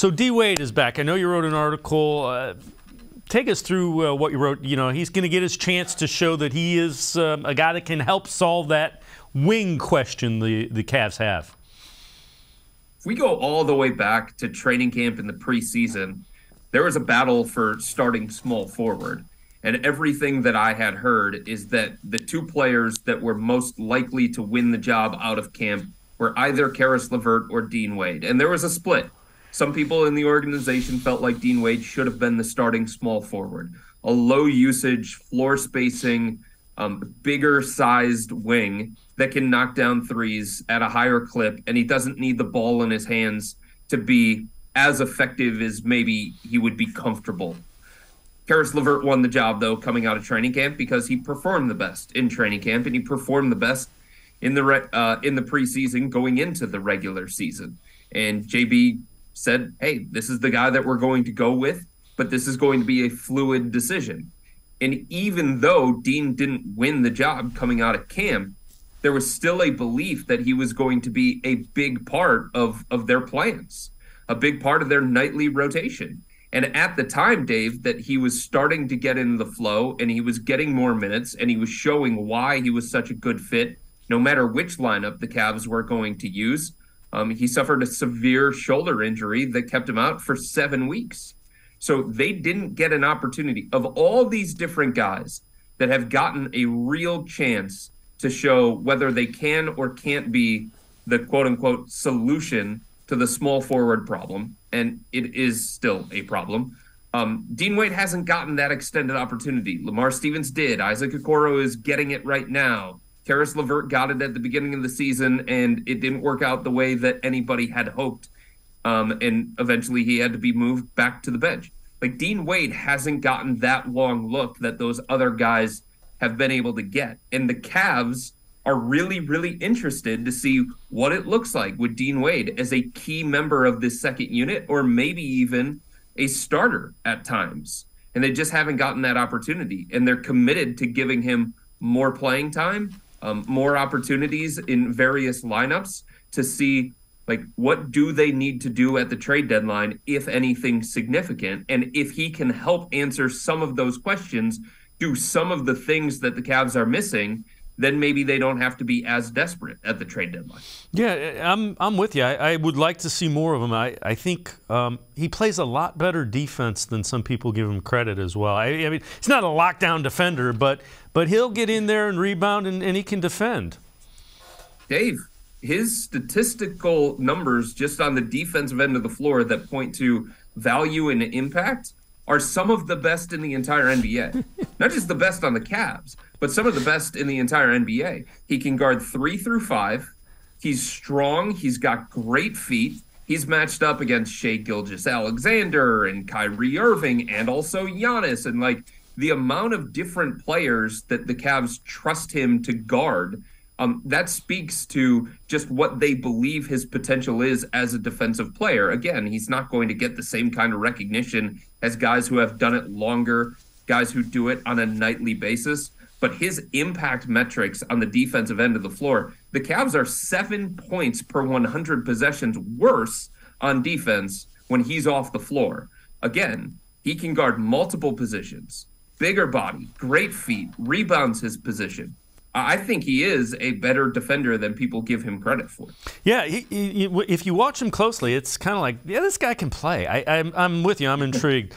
So D. Wade is back. I know you wrote an article. Take us through what you wrote. You know, he's going to get his chance to show that he is a guy that can help solve that wing question the Cavs have. If we go all the way back to training camp in the preseason, there was a battle for starting small forward. And everything that I had heard is that the two players that were most likely to win the job out of camp were either Caris LeVert or Dean Wade. And there was a split. Some people in the organization felt like Dean Wade should have been the starting small forward. A low usage, floor spacing, bigger sized wing that can knock down threes at a higher clip. And he doesn't need the ball in his hands to be as effective as maybe he would be comfortable. Caris LeVert won the job, though, coming out of training camp because he performed the best in training camp and he performed the best in the preseason going into the regular season. And JB said, hey, this is the guy that we're going to go with, but this is going to be a fluid decision. And even though Dean didn't win the job coming out of camp, there was still a belief that he was going to be a big part of their plans, a big part of their nightly rotation. And at the time, Dave, that he was starting to get into the flow and he was getting more minutes and he was showing why he was such a good fit, no matter which lineup the Cavs were going to use. He suffered a severe shoulder injury that kept him out for 7 weeks. So they didn't get an opportunity. Of all these different guys that have gotten a real chance to show whether they can or can't be the quote-unquote solution to the small forward problem, and it is still a problem, Dean Wade hasn't gotten that extended opportunity. Lamar Stevens did. Isaac Okoro is getting it right now. Caris LeVert got it at the beginning of the season, and it didn't work out the way that anybody had hoped. And eventually he had to be moved back to the bench. Like, Dean Wade hasn't gotten that long look that those other guys have been able to get. And the Cavs are really, really interested to see what it looks like with Dean Wade as a key member of this second unit, or maybe even a starter at times. And they just haven't gotten that opportunity. And they're committed to giving him more playing time, more opportunities in various lineups to see, like, what do they need to do at the trade deadline, if anything significant, and if he can help answer some of those questions, do some of the things that the Cavs are missing, then maybe they don't have to be as desperate at the trade deadline. Yeah, I'm with you. I would like to see more of him. I think he plays a lot better defense than some people give him credit as well. I mean, he's not a lockdown defender, but he'll get in there and rebound, and he can defend. Dave, his statistical numbers just on the defensive end of the floor that point to value and impact are some of the best in the entire NBA. Not just the best on the Cavs, but some of the best in the entire NBA. He can guard 3 through 5. He's strong. He's got great feet. He's matched up against Shai Gilgeous-Alexander and Kyrie Irving and also Giannis. And, like, the amount of different players that the Cavs trust him to guard, that speaks to just what they believe his potential is as a defensive player. Again, he's not going to get the same kind of recognition as guys who have done it longer, guys who do it on a nightly basis. But his impact metrics on the defensive end of the floor, the Cavs are 7 points per 100 possessions worse on defense when he's off the floor. Again, he can guard multiple positions, bigger body, great feet, rebounds his position. I think he is a better defender than people give him credit for. Yeah, if you watch him closely, it's kind of like, yeah, this guy can play. I'm with you. I'm intrigued.